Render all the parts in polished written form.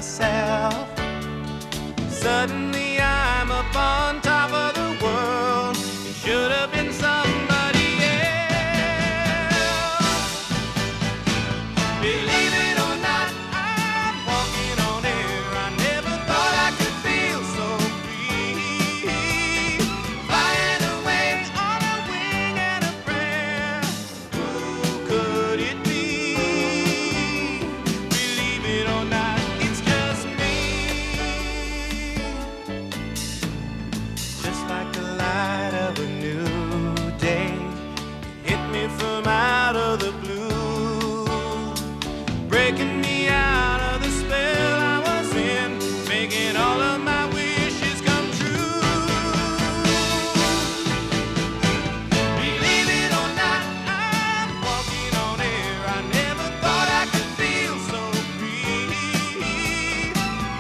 myself. Suddenly I'm up on top of the world. It should have been somebody else. Believe it or not, I'm walking on air. I never thought I could feel so free. Flying away on a wing and a prayer. Who could it be? Believe it or not, it's just me. Just like the light of a new day, it hit me from out of the blue, breaking me out of the spell I was in, making all of my wishes come true. Believe it or not, I'm walking on air. I never thought I could feel so free.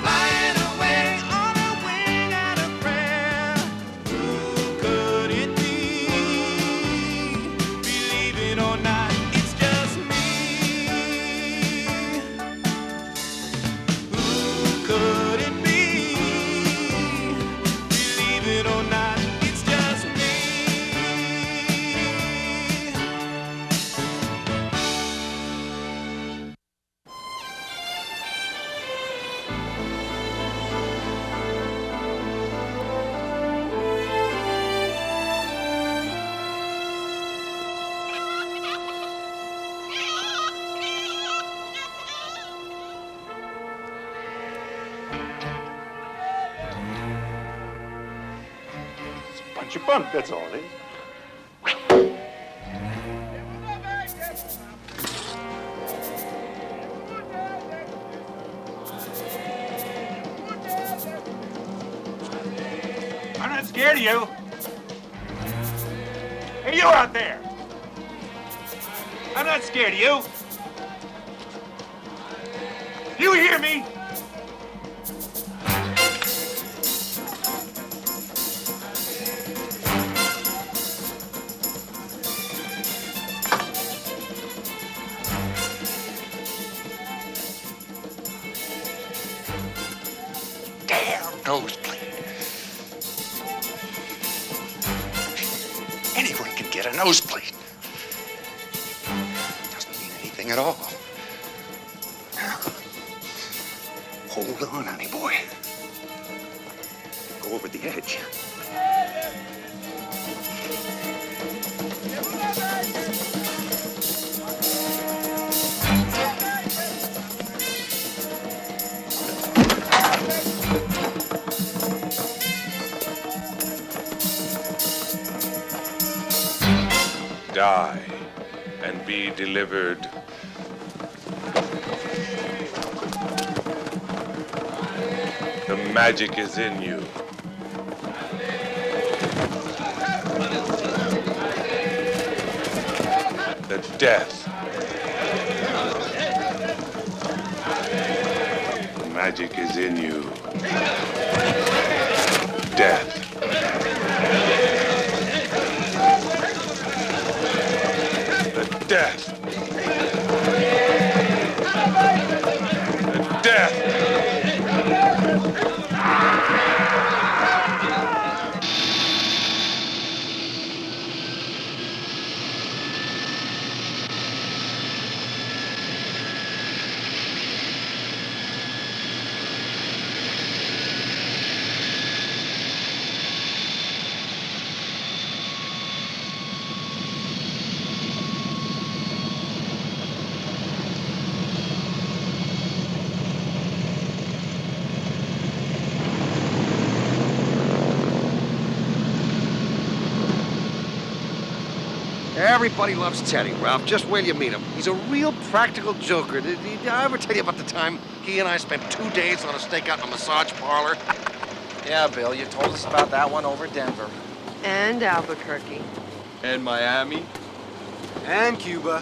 Flying away on a wing and a prayer. Who could it be? Believe it or not, it's just me. Who could it be? Believe it or not, it's just me. Punch your bunk, that's all it is. I'm not scared of you. Hey, you out there. I'm not scared of you. You hear me? Damn nosebleed. Anyone can get a nosebleed. Doesn't mean anything at all. Hold on, honey boy. Go over the edge. Die and be delivered. The magic is in you. The death. The magic is in you. Death. Death. The death. Everybody loves Teddy, Ralph. Just wait till you meet him. He's a real practical joker. Did I ever tell you about the time he and I spent 2 days on a stakeout in a massage parlor? Yeah, Bill, you told us about that one over Denver. And Albuquerque. And Miami. And Cuba.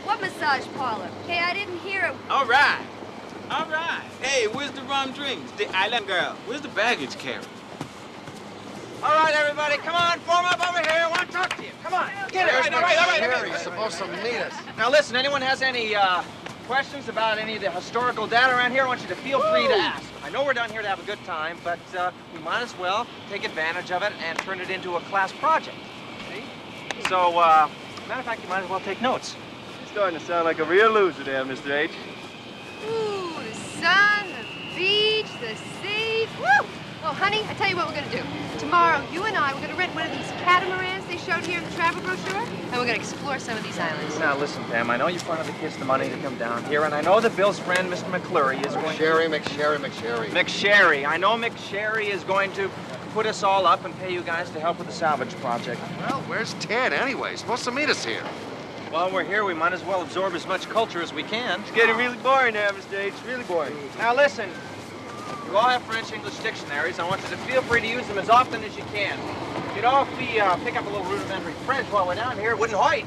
What massage parlor? Hey, I didn't hear it. All right. All right. Hey, where's the rum drinks? The island girl. Where's the baggage carrier? All right, everybody, come on, form up over here. I want to talk to you. Come on, get it. All right. He's supposed to meet us. Now, listen, anyone has any questions about any of the historical data around here, I want you to feel free to ask. I know we're down here to have a good time, but we might as well take advantage of it and turn it into a class project. See? So, matter of fact, you might as well take notes. You're starting to sound like a real loser there, Mr. H. Ooh, the sun, the beach, the sea. Woo! Oh, honey, I tell you what we're gonna do. Tomorrow, you and I, we're gonna rent one of these catamarans they showed here in the travel brochure, and we're gonna explore some of these islands. Now, listen, Pam, I know you fronted the kids the money to come down here, and I know that Bill's friend, Mr. McClurry, is going McSherry. McSherry. I know McSherry is going to put us all up and pay you guys to help with the salvage project. Well, where's Ted anyway? He's supposed to meet us here. While we're here, we might as well absorb as much culture as we can. It's getting really boring there, Mr. H. Really boring. Now, listen. You all have French-English dictionaries. I want you to feel free to use them as often as you can. You know, if we pick up a little rudimentary French while we're down here, it wouldn't hurt.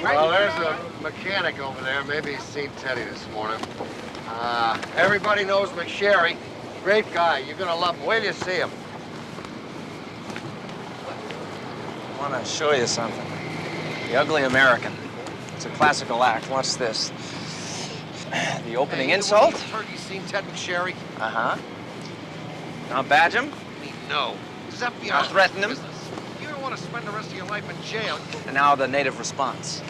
Well, there's a mechanic over there. Maybe he's seen Teddy this morning. Everybody knows McSherry. Great guy. You're gonna love him. Wait till you see him. I want to show you something. The Ugly American. It's a classical act. Watch this. The opening insult. Turkey seen Ted McSherry? Uh-huh. Now badge him. No. Does that be Now threaten him. business? You don't want to spend the rest of your life in jail. And now the native response.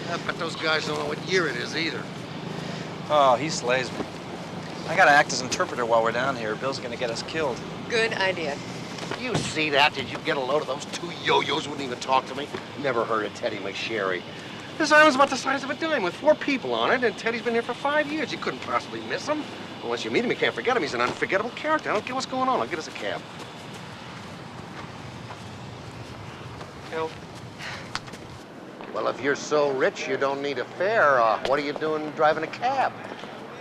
I bet those guys don't know what year it is either. Oh, he slays me. I gotta act as interpreter while we're down here. Bill's gonna get us killed. Good idea. You see that? Did you get a load of those two yo-yos wouldn't even talk to me? Never heard of Teddy McSherry. This island's about the size of a dime with 4 people on it, and Teddy's been here for 5 years. You couldn't possibly miss him. Unless you meet him, you can't forget him. He's an unforgettable character. I don't get what's going on. I'll get us a cab. Help. Well, if you're so rich you don't need a fare, what are you doing driving a cab?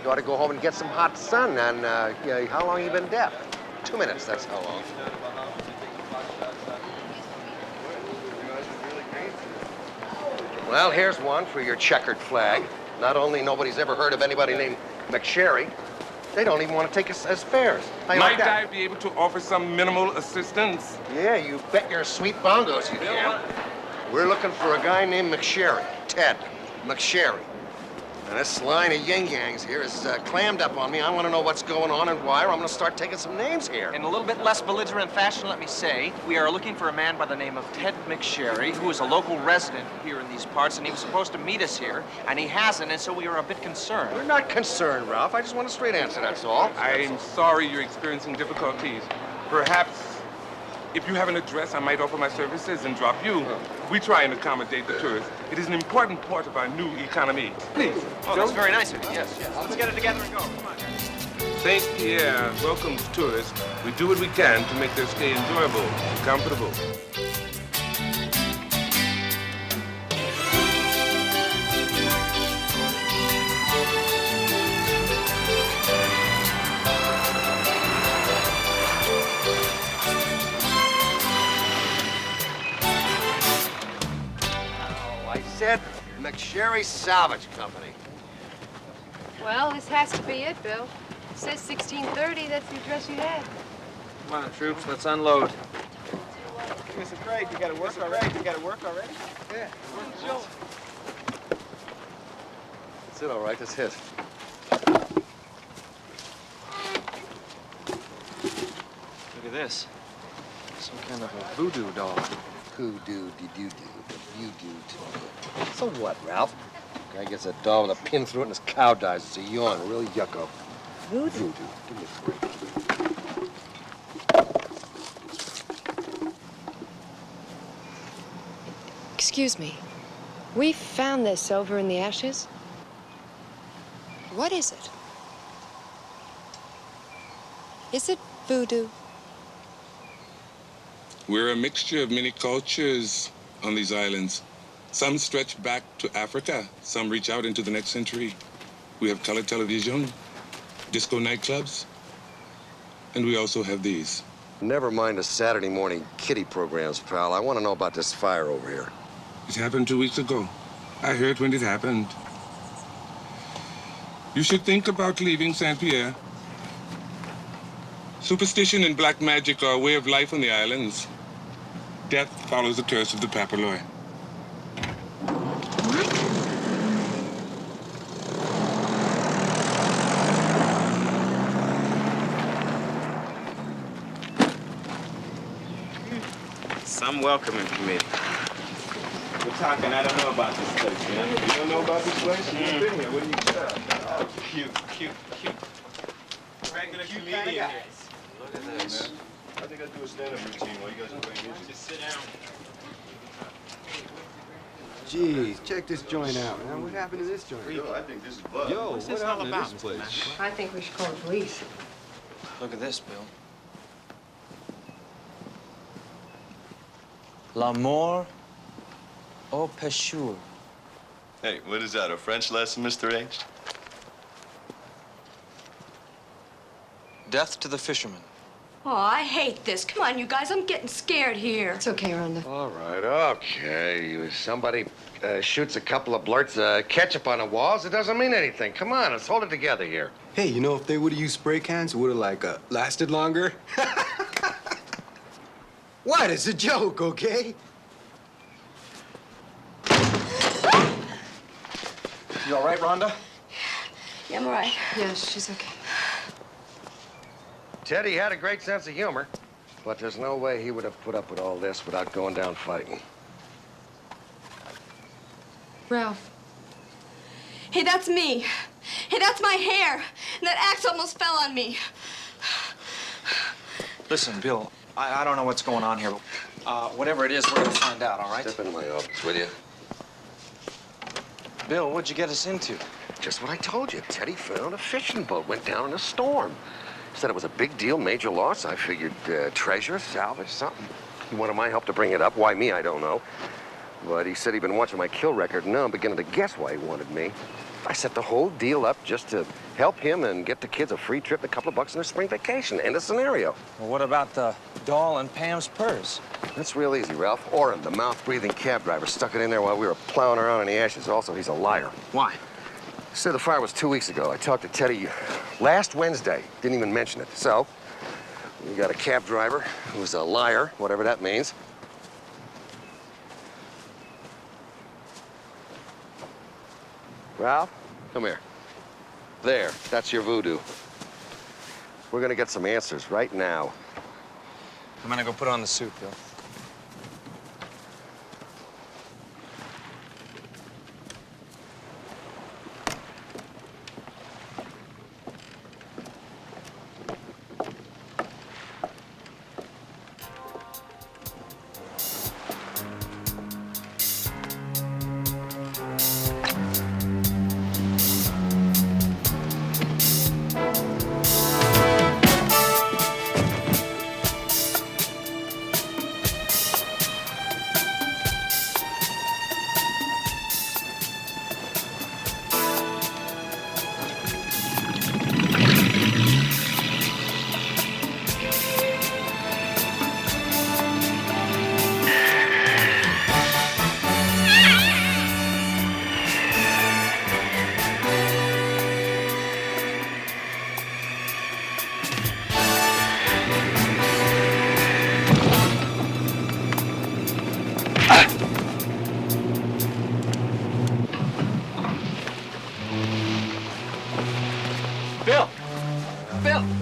You ought to go home and get some hot sun. And yeah, how long you been deaf? 2 minutes, that's how long. Well, here's one for your checkered flag. Not only nobody's ever heard of anybody named McSherry, they don't even want to take us as fares. How you like Might that? I be able to offer some minimal assistance? Yeah, you bet your sweet bongos you can. We're looking for a guy named McSherry, Ted McSherry. And this line of yin-yangs here is clammed up on me. I want to know what's going on and why, or I'm going to start taking some names here. In a little bit less belligerent fashion, let me say, we are looking for a man by the name of Ted McSherry, who is a local resident here in these parts, and he was supposed to meet us here, and he hasn't, and so we are a bit concerned. We're not concerned, Ralph. I just want a straight answer, that's all. I'm sorry you're experiencing difficulties. Perhaps if you have an address, I might offer my services and drop you. We try and accommodate the tourists. It is an important part of our new economy. Please. Oh, that's very nice of you, yes. Let's get it together and go. Come on, guys. St. Pierre welcomes tourists. We do what we can to make their stay enjoyable and comfortable. Said McSherry Salvage Company. Well, this has to be it, Bill. It says 1630. That's the address you had. Come on, troops, let's unload. Mr. Craig, you gotta work already? You gotta work already? Yeah. That's it, all right. That's his. Look at this. Some kind of a voodoo doll. Hoodoo-de-doo-doo, the voodoo doll. So what, Ralph? Guy gets a doll with a pin through it and his cow dies. It's a yawn, real yucko. Voodoo. Give me a break. Excuse me. We found this over in the ashes. What is it? Is it voodoo? We're a mixture of many cultures on these islands. Some stretch back to Africa. Some reach out into the next century. We have color television, disco nightclubs, and we also have these. Never mind the Saturday morning kiddie programs, pal. I want to know about this fire over here. It happened 2 weeks ago. I heard when it happened. You should think about leaving San Pierre. Superstition and black magic are a way of life on the islands. Death follows the curse of the Papaloi. I'm welcoming committee. We're talking, I don't know about this place, man. You don't know about this place? You've been here. What do you got? Oh, cute. Regular comedian here. Look at this. Man. I think I'll do a stand-up routine while you guys are playing music. Just sit down. Jeez, check this joint out, man. What happened to this joint? Yo, I think this is bug. Yo, What's what this all happened about, to this place? I think we should call the police. Look at this, Bill. L'amour au pêcheur. Hey, what is that, a French lesson, Mr. H? Death to the fisherman. Oh, I hate this. Come on, you guys. I'm getting scared here. It's okay, Rhonda. All right, okay. Somebody shoots a couple of blurts of ketchup on the walls, it doesn't mean anything. Come on, let's hold it together here. Hey, you know, if they would have used spray cans, it would have, like, lasted longer. What? It's a joke, okay? You all right, Rhonda? Yeah, I'm all right. Yes, she's okay. Teddy had a great sense of humor, but there's no way he would have put up with all this without going down fighting. Ralph. Hey, that's me. Hey, that's my hair. And that axe almost fell on me. Listen, Bill, I don't know what's going on here, but whatever it is, we're gonna find out, all right? Step into my office, will you? Bill, what'd you get us into? Just what I told you. Teddy found a fishing boat, went down in a storm. Said it was a big deal, major loss. I figured treasure, salvage, something. He wanted my help to bring it up. Why me, I don't know. But he said he'd been watching my kill record, and now I'm beginning to guess why he wanted me. I set the whole deal up just to help him and get the kids a free trip and a couple of bucks on their spring vacation. End of scenario. Well, what about the doll and Pam's purse? That's real easy, Ralph. Orrin, the mouth-breathing cab driver, stuck it in there while we were plowing around in the ashes. Also, he's a liar. Why? He said the fire was 2 weeks ago. I talked to Teddy last Wednesday. Didn't even mention it. So, we got a cab driver who's a liar, whatever that means. Ralph, come here. There, that's your voodoo. We're gonna get some answers right now. I'm gonna go put on the suit, Bill.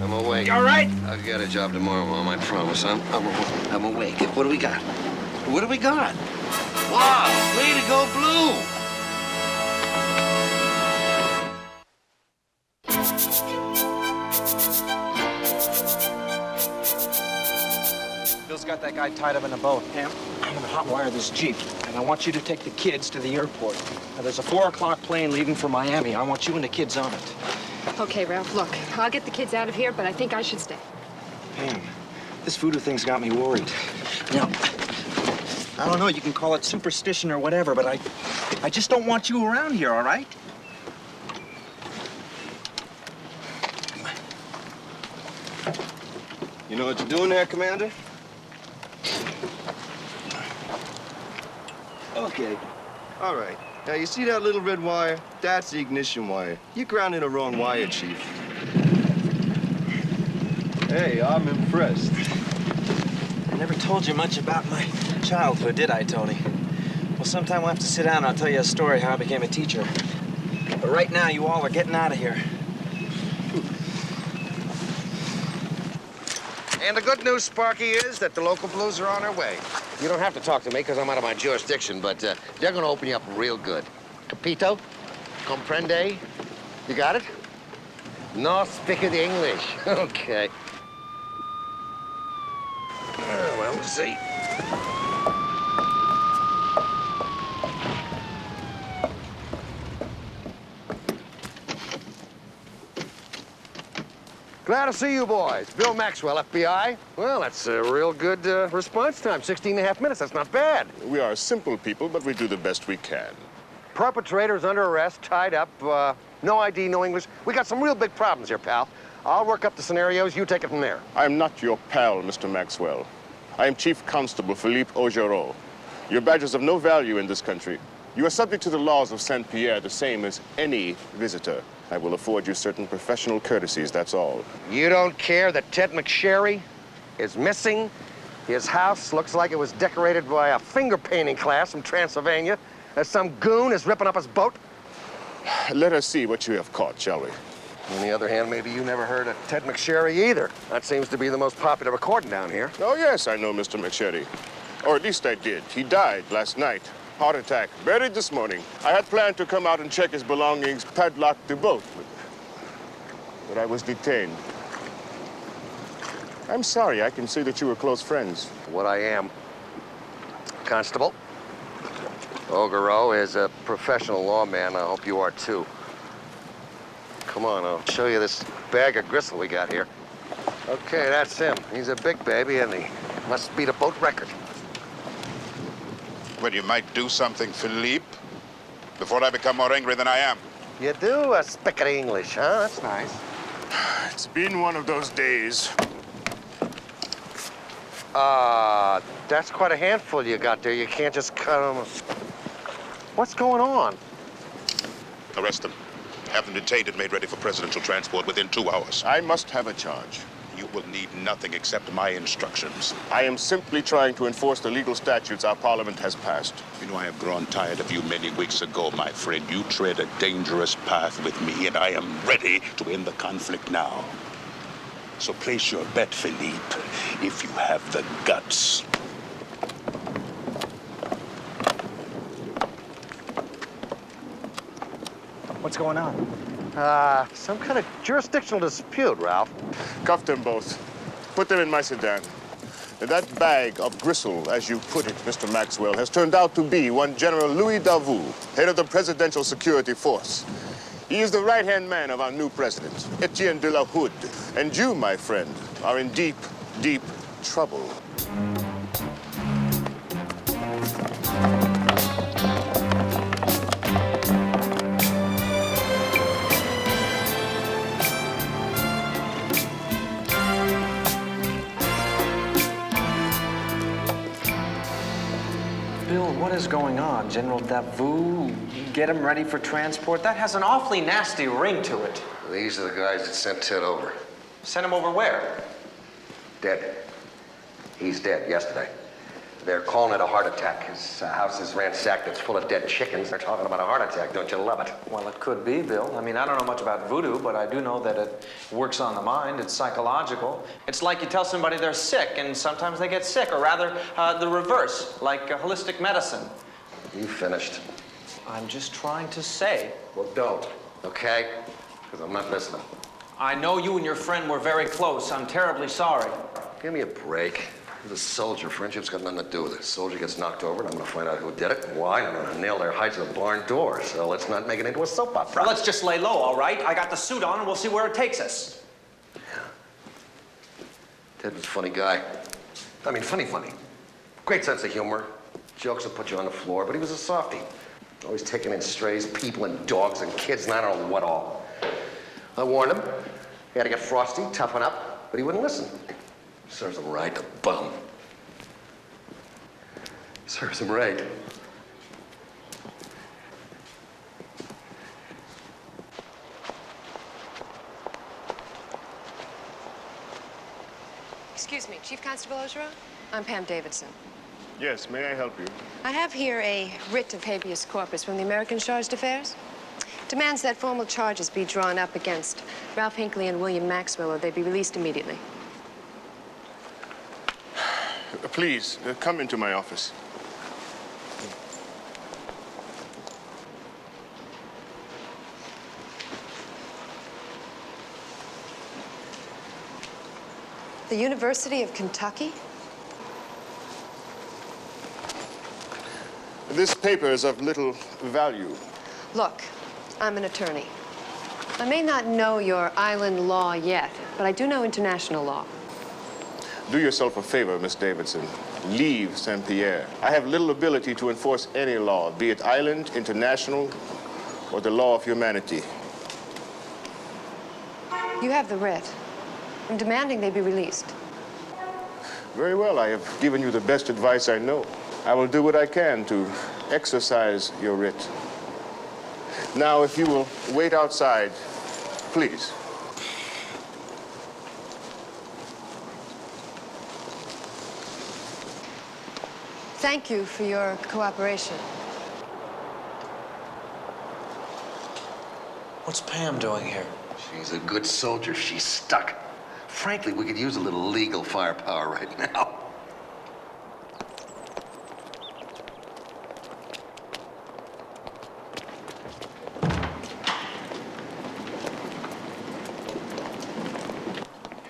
I'm awake. You all right? I'll get a job tomorrow, Mom, I promise. I'm awake. What do we got? What do we got? Wow, way to go, Blue! Bill's got that guy tied up in a boat. Pam, I'm gonna hotwire this Jeep, and I want you to take the kids to the airport. Now, there's a 4 o'clock plane leaving for Miami. I want you and the kids on it. Okay, Ralph, look, I'll get the kids out of here, but I think I should stay. Pam, this voodoo thing's got me worried. Now, I don't know, you can call it superstition or whatever, but I just don't want you around here, all right? You know what you're doing there, Commander? Okay. All right. Now, you see that little red wire? That's the ignition wire. You're grounding the wrong wire, Chief. Hey, I'm impressed. I never told you much about my childhood, did I, Tony? Well, sometime we'll have to sit down and I'll tell you a story how I became a teacher. But right now, you all are getting out of here. And the good news, Sparky, is that the local blues are on their way. You don't have to talk to me because I'm out of my jurisdiction, but they're going to open you up real good. Capito? Comprende? You got it? No speak of the English. Okay. Well, we'll see. Glad to see you boys. Bill Maxwell, FBI. Well, that's a real good response time. 16.5 minutes, that's not bad. We are simple people, but we do the best we can. Perpetrator's under arrest, tied up, no ID, no English. We got some real big problems here, pal. I'll work up the scenarios, you take it from there. I'm not your pal, Mr. Maxwell. I am Chief Constable Philippe Augereau. Your badge is of no value in this country. You are subject to the laws of San Pierre, the same as any visitor. I will afford you certain professional courtesies, that's all. You don't care that Ted McSherry is missing? His house looks like it was decorated by a finger painting class from Transylvania. That some goon is ripping up his boat? Let us see what you have caught, shall we? On the other hand, maybe you never heard of Ted McSherry either. That seems to be the most popular recording down here. Oh, yes, I know Mr. McSherry. Or at least I did. He died last night. Heart attack, buried this morning. I had planned to come out and check his belongings, padlock the boat, but I was detained. I'm sorry, I can see that you were close friends. What I am. Constable, Augereau is a professional lawman. I hope you are too. Come on, I'll show you this bag of gristle we got here. Okay, that's him. He's a big baby, and he must beat a boat record. Well, you might do something, Philippe, before I become more angry than I am. You do speak English, huh? That's nice. It's been one of those days. That's quite a handful you got there. You can't just cut them. What's going on? Arrest them. Have them detained and made ready for presidential transport within 2 hours. I must have a charge. You will need nothing except my instructions. I am simply trying to enforce the legal statutes our parliament has passed. You know, I have grown tired of you many weeks ago, my friend. You tread a dangerous path with me, and I am ready to end the conflict now. So place your bet, Philippe, if you have the guts. What's going on? Some kind of jurisdictional dispute, Ralph. Cuff them both. Put them in my sedan. That bag of gristle, as you put it, Mr. Maxwell, has turned out to be one General Louis Davout, head of the Presidential Security Force. He is the right-hand man of our new president, Etienne de la Hood. And you, my friend, are in deep, deep trouble. Bill, what is going on? General Davout, get him ready for transport? That has an awfully nasty ring to it. These are the guys that sent Ted over. Send him over where? Dead. He's dead yesterday. They're calling it a heart attack. His house is ransacked. It's full of dead chickens. They're talking about a heart attack. Don't you love it? Well, it could be, Bill. I mean, I don't know much about voodoo, but I do know that it works on the mind. It's psychological. It's like you tell somebody they're sick, and sometimes they get sick, or rather, the reverse, like holistic medicine. You finished. I'm just trying to say. Well, don't, okay? Because I'm not listening. I know you and your friend were very close. I'm terribly sorry. Give me a break. He's a soldier. Friendship's got nothing to do with it. Soldier gets knocked over, and I'm going to find out who did it and why. I'm going to nail their hides to the barn door. So let's not make it into a soap opera. Let's just lay low, all right? I got the suit on, and we'll see where it takes us. Yeah. Ted was a funny guy. I mean, funny. Great sense of humor. Jokes that put you on the floor, but he was a softie. Always taking in strays, people and dogs and kids, and I don't know what all. I warned him. He had to get frosty, toughen up, but he wouldn't listen. Serves him right, the bum. Serves him right. Excuse me, Chief Constable Augereau? I'm Pam Davidson. Yes, may I help you? I have here a writ of habeas corpus from the American Charge d'Affaires. Demands that formal charges be drawn up against Ralph Hinckley and William Maxwell, or they be released immediately. Please, come into my office. The University of Kentucky? This paper is of little value. Look, I'm an attorney. I may not know your island law yet, but I do know international law. Do yourself a favor, Miss Davidson. Leave San Pierre. I have little ability to enforce any law, be it island, international, or the law of humanity. You have the writ. I'm demanding they be released. Very well, I have given you the best advice I know. I will do what I can to exercise your writ. Now, if you will wait outside, please. Thank you for your cooperation. What's Pam doing here? She's a good soldier. She's stuck. Frankly, we could use a little legal firepower right now.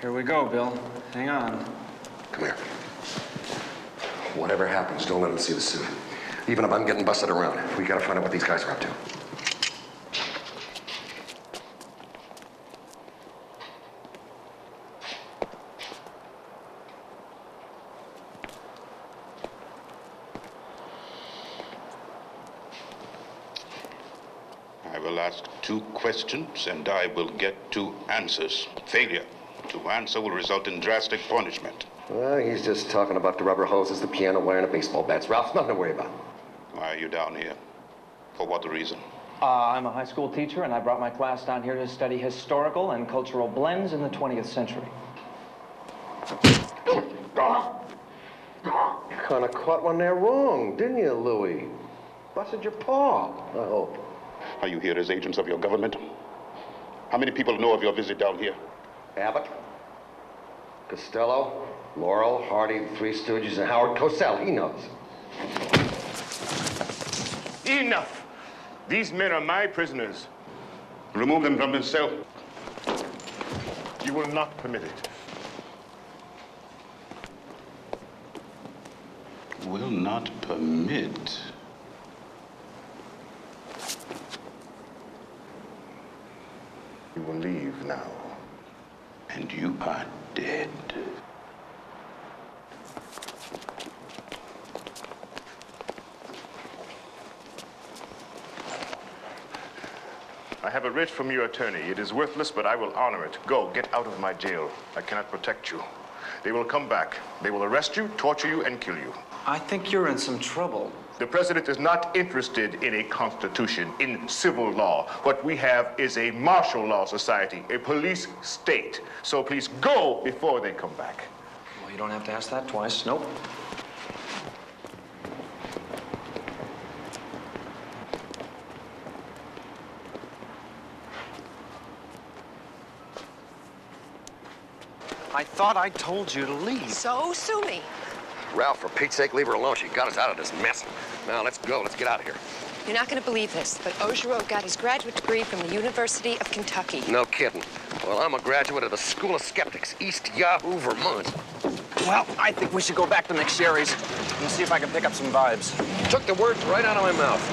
Here we go, Bill. Hang on. Come here. Whatever happens, don't let them see the suit. Even if I'm getting busted around, we gotta find out what these guys are up to. I will ask 2 questions, and I will get 2 answers. Failure to answer will result in drastic punishment. Well, he's just talking about the rubber hoses, the piano wire, and the baseball bats. Ralph, nothing to worry about. Why are you down here? For what reason? I'm a high school teacher, and I brought my class down here to study historical and cultural blends in the 20th century. You kind of caught one there wrong, didn't you, Louis? Busted your paw, I hope. Are you here as agents of your government? How many people know of your visit down here? Abbott, Costello, Laurel, Hardy, the Three Stooges, and Howard Cosell. He knows. Enough! These men are my prisoners. Remove them from this cell. You will not permit it. Will not permit. You will leave now. And you are dead. I have a writ from your attorney. It is worthless, but I will honor it. Go, get out of my jail. I cannot protect you. They will come back. They will arrest you, torture you, and kill you. I think you're in some trouble. The president is not interested in a constitution, in civil law. What we have is a martial law society, a police state. So please go before they come back. Well, you don't have to ask that twice. Nope. I thought I told you to leave. So sue me. Ralph, for Pete's sake, leave her alone. She got us out of this mess. Now, let's go. Let's get out of here. You're not going to believe this, but Ogerow got his graduate degree from the University of Kentucky. No kidding. Well, I'm a graduate of the School of Skeptics, East Yahoo, Vermont. Well, I think we should go back to McSherry's and see if I can pick up some vibes. Took the words right out of my mouth.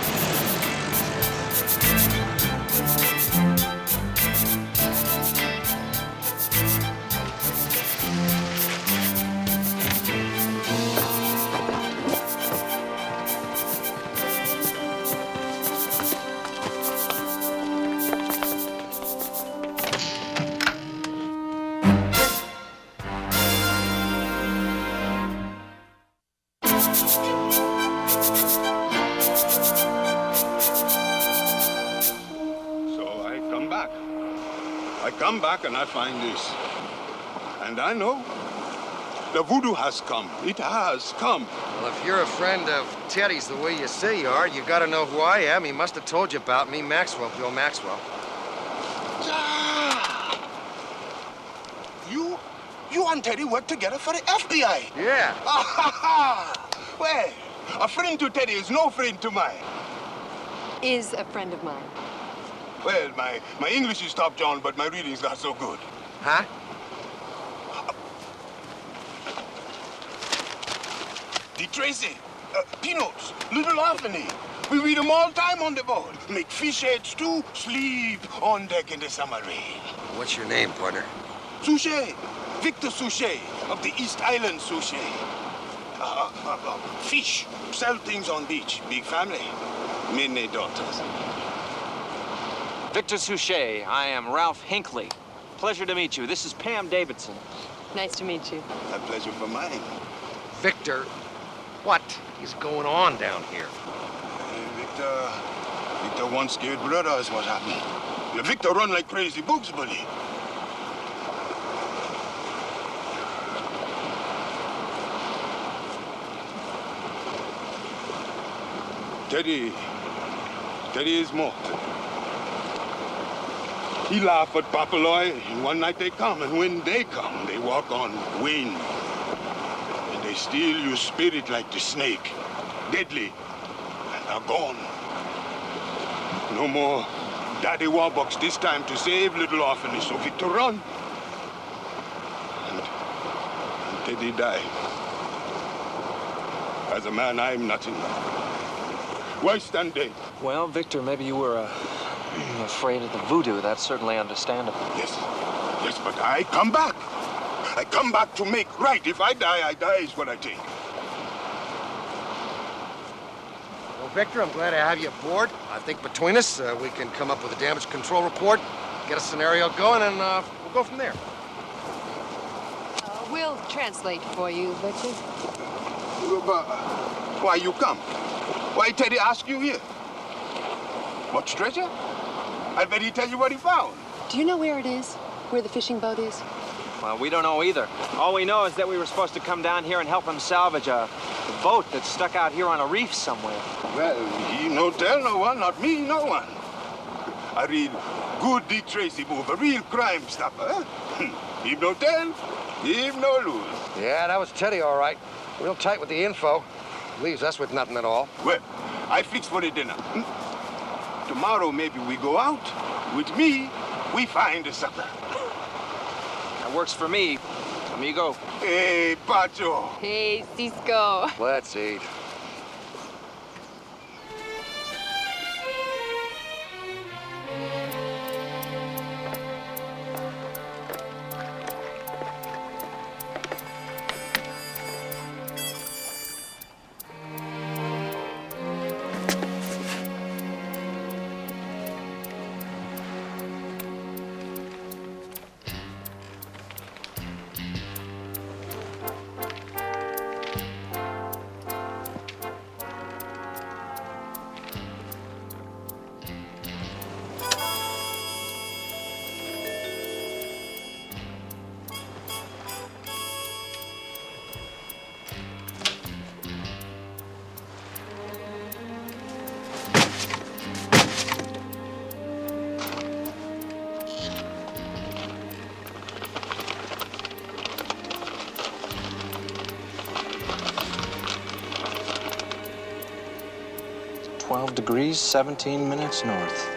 Come back and I find this. And I know the voodoo has come. It has come. Well, if you're a friend of Teddy's the way you say you are, you gotta know who I am. He must have told you about me, Maxwell, Bill Maxwell. You You and Teddy work together for the FBI. Yeah. Well, a friend to Teddy is no friend to mine. Is a friend of mine. Well, my English is top John, but my reading's not so good. Huh? The Tracy, Peanuts, Little Orphanage. We read them all time on the boat. Make fish heads too, sleep on deck in the summer rain. What's your name, partner? Suchet, Victor Suchet of the East Island Suchet. Fish, sell things on beach. Big family, many daughters. Victor Suchet, I am Ralph Hinckley. Pleasure to meet you. This is Pam Davidson. Nice to meet you. A pleasure for mine. Victor, what is going on down here? Victor once scared brother is what happened. Yeah, Victor run like crazy Bugs Bunny. Teddy is mort. He laugh at Papaloy, and one night they come, and when they come, they walk on wind. And they steal your spirit like the snake, deadly, and are gone. No more Daddy Warbucks this time to save Little Orphanage, so Victor run. And Teddy die. As a man, I'm nothing. Why stand there? Well, Victor, maybe you were afraid of the voodoo. That's certainly understandable. Yes, but I come back. I come back to make right. If I die is what I think. Well, Victor, I'm glad to have you aboard. I think between us, we can come up with a damage control report, get a scenario going, and we'll go from there. We'll translate for you, Victor. But why you come? Why Teddy ask you here? What treasure? I bet he tell you what he found. Do you know where it is? Where the fishing boat is? Well, we don't know either. All we know is that we were supposed to come down here and help him salvage a boat that's stuck out here on a reef somewhere. Well, he no tell no one, not me, no one. I read good Dick Tracy book, a real crime stopper. He no tell, he no lose. Yeah, that was Teddy, all right. Real tight with the info. Leaves us with nothing at all. Well, I fix for the dinner. Tomorrow, maybe we go out. With me, we find the sucker. That works for me. Amigo. Hey, Pacho. Hey, Cisco. Let's eat. degrees, 17 minutes north.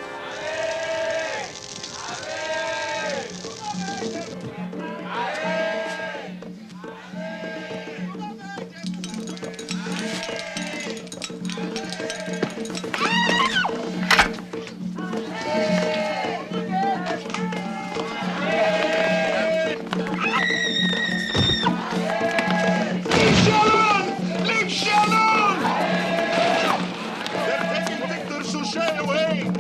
They're taking Victor Suchet away!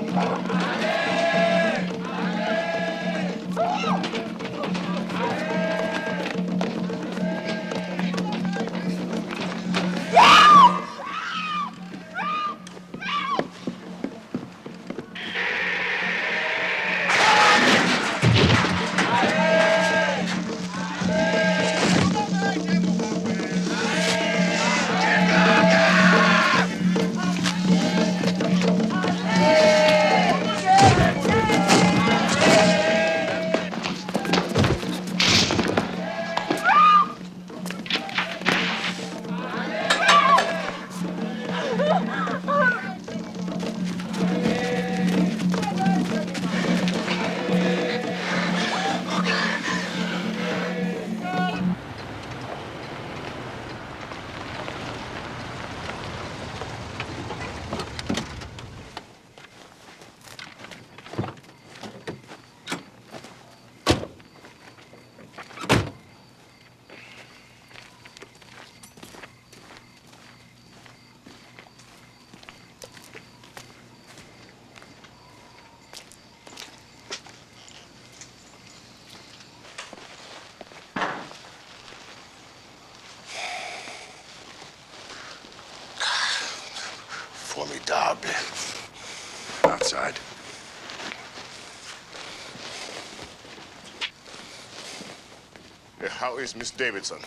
How is Miss Davidson?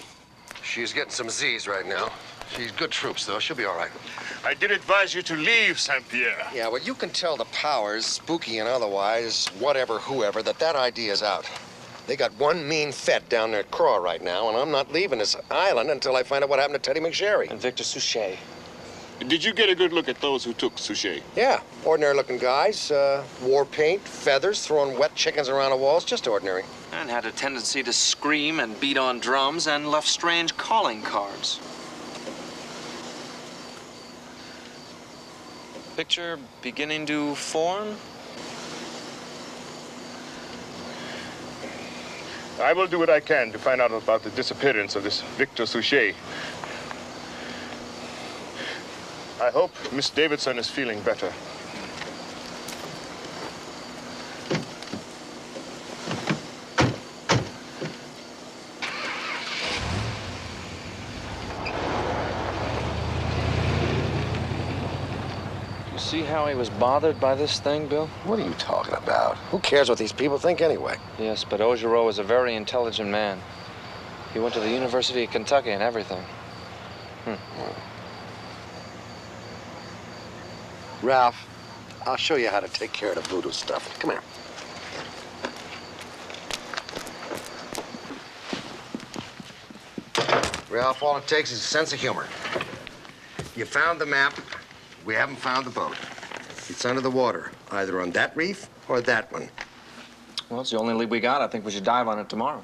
She's getting some Z's right now. She's good troops, though. She'll be all right. I did advise you to leave San Pierre. Yeah, well, you can tell the powers, spooky and otherwise, whatever, whoever, that idea's out. They got one mean Fed down there at Craw right now, and I'm not leaving this island until I find out what happened to Teddy McSherry. And Victor Suchet. Did you get a good look at those who took Suchet? Yeah, ordinary-looking guys. War paint, feathers, throwing wet chickens around the walls, just ordinary. And had a tendency to scream and beat on drums and left strange calling cards. Picture beginning to form? I will do what I can to find out about the disappearance of this Victor Suchet. I hope Miss Davidson is feeling better. See how he was bothered by this thing, Bill? What are you talking about? Who cares what these people think anyway? Yes, but Augereau is a very intelligent man. He went to the University of Kentucky and everything. Ralph, I'll show you how to take care of the voodoo stuff. Come here. Ralph, all it takes is a sense of humor. You found the map. We haven't found the boat. It's under the water, either on that reef or that one. Well, it's the only lead we got. I think we should dive on it tomorrow.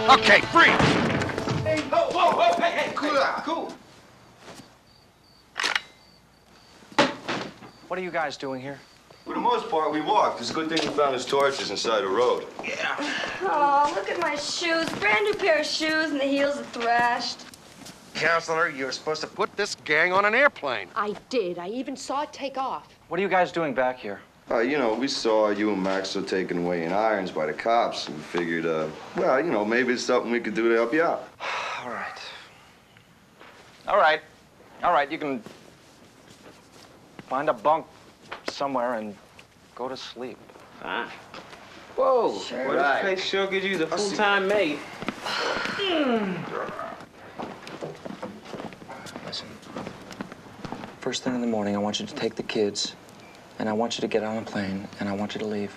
Okay, freeze! Hey, whoa, hey, cool out. Cool. What are you guys doing here? For the most part, we walked. It's a good thing we found his torches inside the road. Yeah. Oh, look at my shoes. Brand new pair of shoes and the heels are thrashed. Counselor, you're supposed to put this gang on an airplane. I did. I even saw it take off. What are you guys doing back here? You know, we saw you and Maxwell taken away in irons by the cops and figured, well, you know, maybe it's something we could do to help you out. All right. All right. All right, you can find a bunk somewhere and go to sleep. Fine. Whoa. Sure. Well, this place sure gives you the full-time mate. Listen. First thing in the morning, I want you to take the kids, and I want you to get on a plane, and I want you to leave.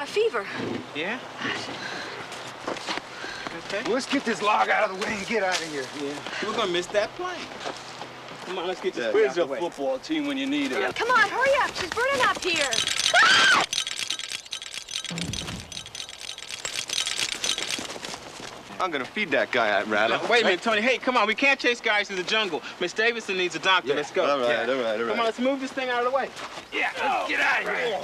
Fever. Yeah? Okay. Well, let's get this log out of the way and get out of here. Yeah. We're gonna miss that plane. Come on, let's get this. Where's your football team when you need it? Come on, hurry up. She's burning up here. I'm gonna feed that guy, Radial. Wait a minute, Tony. Hey, come on. We can't chase guys through the jungle. Miss Davidson needs a doctor. Let's go. All right. Come on, let's move this thing out of the way. Yeah, let's get out of here.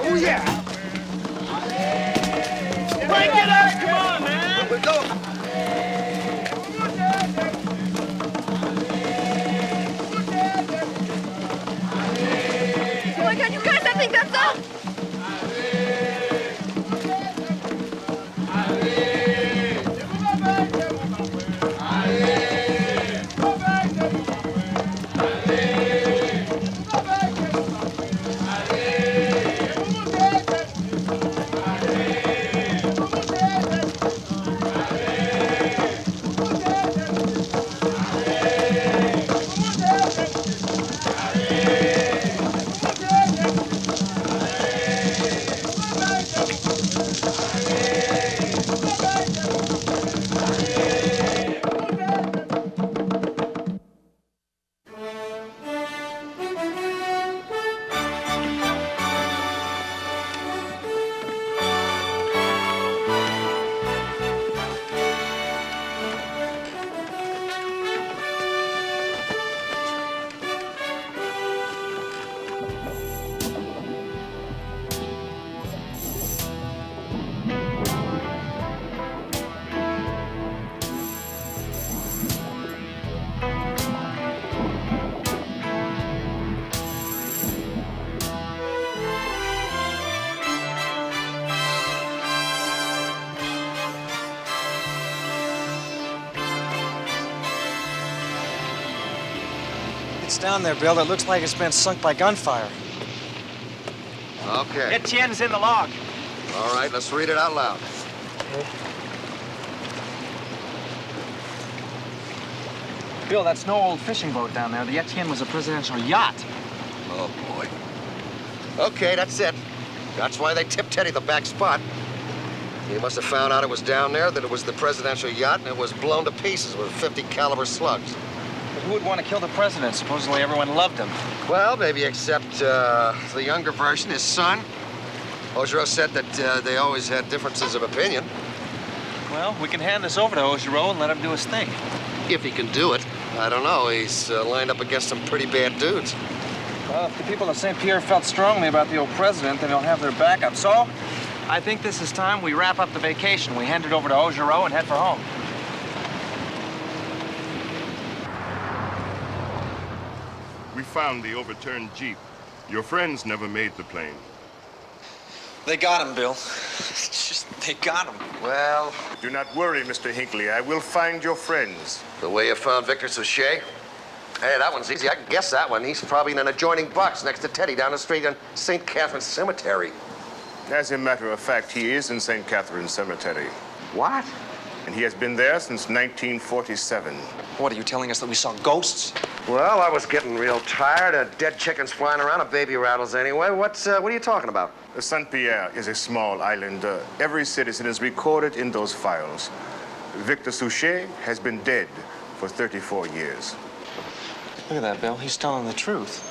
Oh, yeah! Break it up! Come on, man! Let's go! Oh my God, you guys, I think that's up! It's down there, Bill. It looks like it's been sunk by gunfire. Okay. Etienne's in the log. All right, let's read it out loud. Okay. Bill, that's no old fishing boat down there. The Etienne was a presidential yacht. Oh, boy. Okay, that's it. That's why they tipped Teddy the back spot. He must have found out it was down there, that it was the presidential yacht, and it was blown to pieces with 50 caliber slugs. But who would want to kill the president? Supposedly everyone loved him. Well, maybe except the younger version, his son. Augereau said that they always had differences of opinion. Well, we can hand this over to Augereau and let him do his thing. If he can do it. I don't know. He's lined up against some pretty bad dudes. Well, if the people of St. Pierre felt strongly about the old president, then he'll have their backup. So, I think this is time we wrap up the vacation. We hand it over to Augereau and head for home. We found the overturned Jeep. Your friends never made the plane. They got him, Bill. It's just, they got him. Well, Do not worry, Mr. Hinckley. I will find your friends. the way you found Victor Suchet? Hey, that one's easy. I can guess that one. He's probably in an adjoining box next to Teddy down the street in St. Catherine's Cemetery. As a matter of fact, he is in St. Catherine's Cemetery. What? And he has been there since 1947. What, are you telling us that we saw ghosts? Well, I was getting real tired of dead chickens flying around and baby rattles anyway. What are you talking about? San Pierre is a small island. Every citizen is recorded in those files. Victor Suchet has been dead for 34 years. Look at that, Bill. He's telling the truth.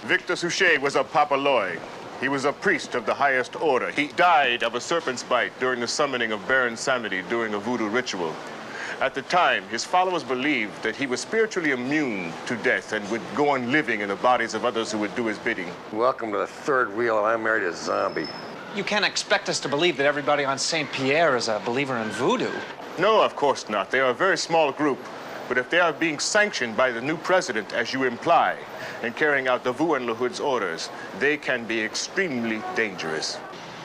Victor Suchet was a papaloi. He was a priest of the highest order. He died of a serpent's bite during the summoning of Baron Samedi during a voodoo ritual. At the time, his followers believed that he was spiritually immune to death and would go on living in the bodies of others who would do his bidding. Welcome to the third wheel, and I married a zombie. You can't expect us to believe that everybody on St. Pierre is a believer in voodoo. No, of course not. They are a very small group. But if they are being sanctioned by the new president, as you imply, and carrying out the Vu and LaHood's orders, they can be extremely dangerous.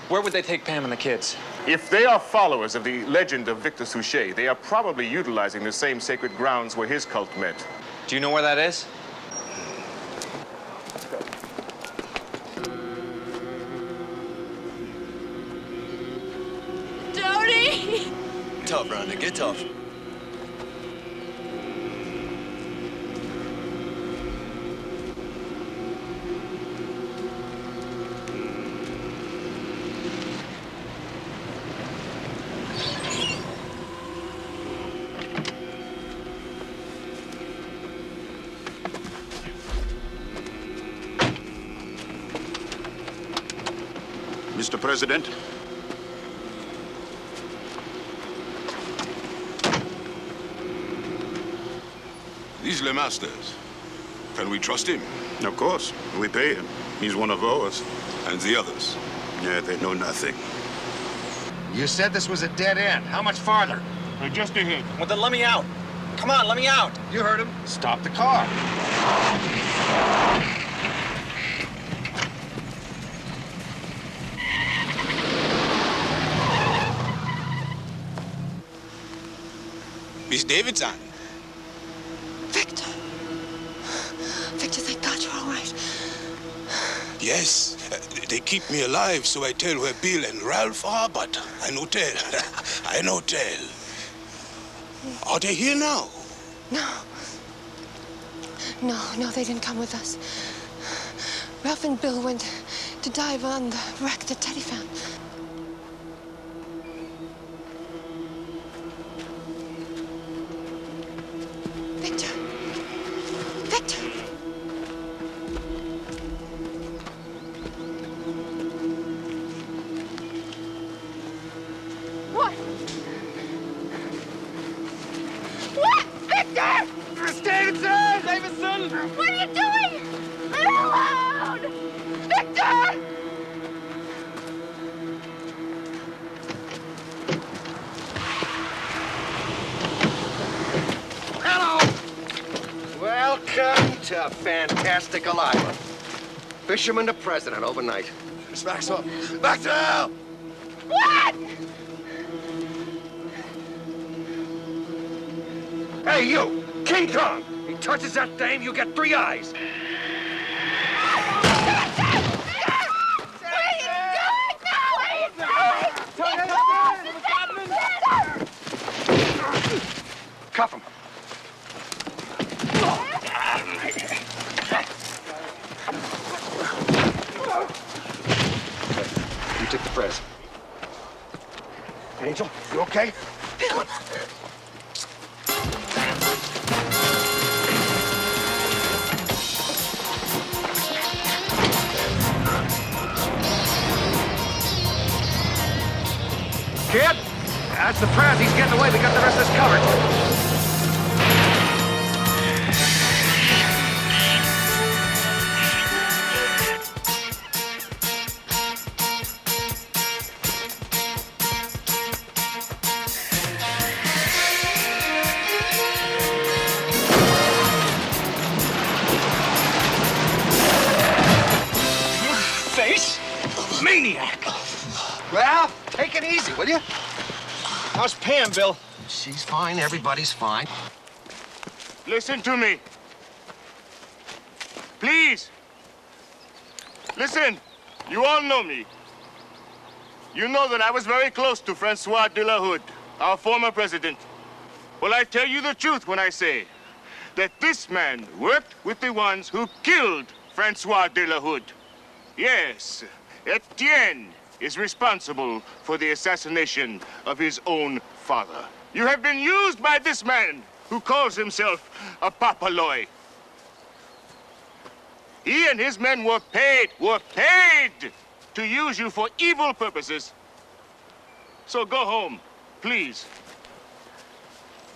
Where would they take Pam and the kids? If they are followers of the legend of Victor Suchet, they are probably utilizing the same sacred grounds where his cult met. Do you know where that is? Tony! Tough, Rhonda. Get tough. Mr. President. He's Le Master's. Can we trust him? Of course. We pay him. He's one of ours. And the others? Yeah, they know nothing. You said this was a dead end. How much farther? Just ahead. Well, then let me out. Come on, let me out. You heard him. Stop the car. Miss Davidson. Victor. Victor, thank God you're all right. Yes, they keep me alive, so I tell where Bill and Ralph are, but I no tell. I no tell. Are they here now? No, they didn't come with us. Ralph and Bill went to dive on the wreck that Teddy found. Victor. What? What? Victor! Miss Davidson! Davidson! What are you doing? Leave me alone! Victor! Hello! Welcome to Fantastical Island. Fisherman to president overnight. Miss Maxwell. Maxwell! What? Hey, you! King Kong! He touches that dame, you get 3 eyes. Cuff him. You took the press. Angel, you okay? Bill. Kid, that's the press. He's getting away. We got the rest of this covered. Face? Maniac! Ralph, take it easy, will you? How's Pam, Bill? She's fine. Everybody's fine. Listen to me. Please. Listen. You all know me. You know that I was very close to Francois de la Hood, our former president. Well, I tell you the truth when I say that this man worked with the ones who killed Francois de la Hood. Yes, Etienne is responsible for the assassination of his own father. You have been used by this man who calls himself a papaloy. He and his men were paid to use you for evil purposes. So go home, please.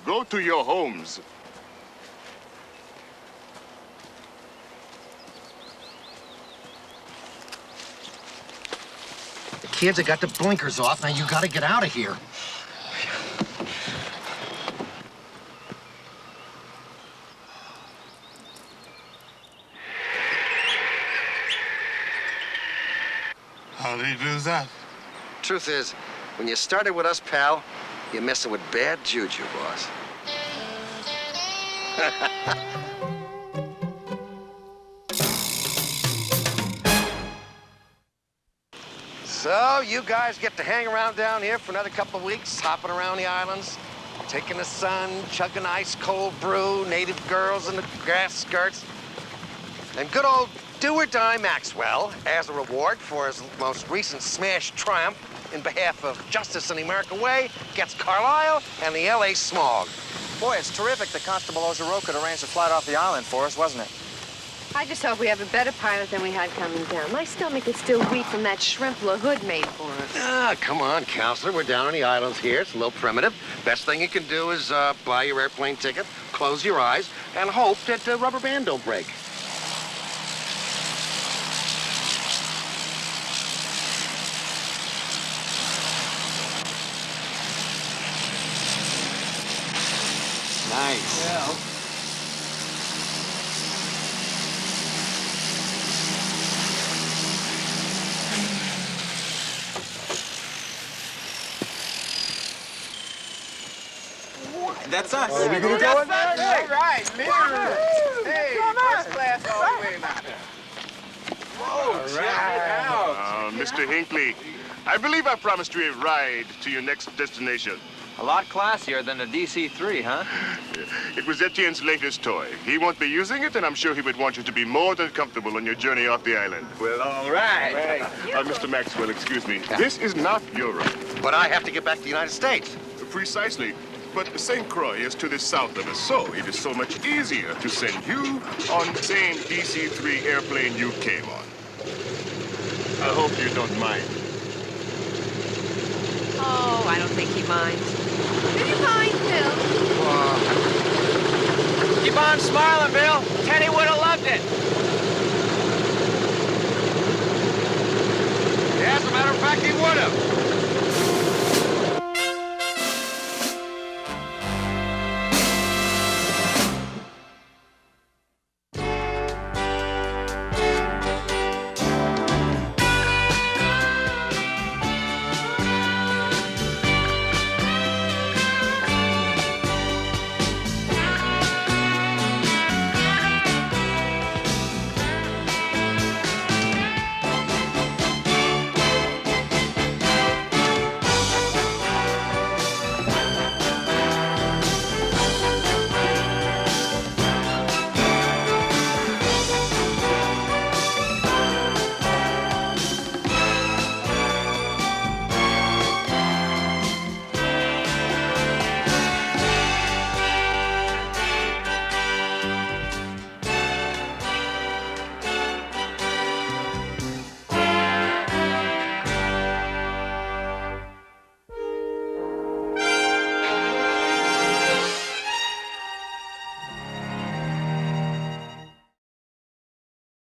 Go to your homes. The kids have got the blinkers off. Now you gotta get out of here. How do you do that? Truth is, when you started with us, pal, you're messing with bad juju, boss. So, you guys get to hang around down here for another couple of weeks, hopping around the islands, taking the sun, chugging ice-cold brew, native girls in the grass skirts. And good old do-or-die Maxwell, as a reward for his most recent smash triumph in behalf of justice in the American way, gets Carlisle and the L.A. smog. Boy, it's terrific that Constable Ojiro could arrange a flight off the island for us, wasn't it? I just hope we have a better pilot than we had coming down. My stomach is still weak from that shrimp LaHood made for us. Ah, come on, counselor. We're down on the islands here. It's a little primitive. Best thing you can do is buy your airplane ticket, close your eyes, and hope that the rubber band don't break. Nice. Yeah. That's us. Oh, we gonna go in there? All right, literally. Hey, first class all the way now. Whoa, check it out. Mr. Hinckley, I believe I promised you a ride to your next destination. A lot classier than the DC-3, huh? It was Etienne's latest toy. He won't be using it, and I'm sure he would want you to be more than comfortable on your journey off the island. Well, all right. Mr. Maxwell, excuse me. This is not your ride. But I have to get back to the United States. Precisely. But St. Croix is to the south of us, so it is so much easier to send you on the same DC-3 airplane you came on. I hope you don't mind. Oh, I don't think he minds. Do you mind, Bill? Keep on smiling, Bill. Teddy would have loved it.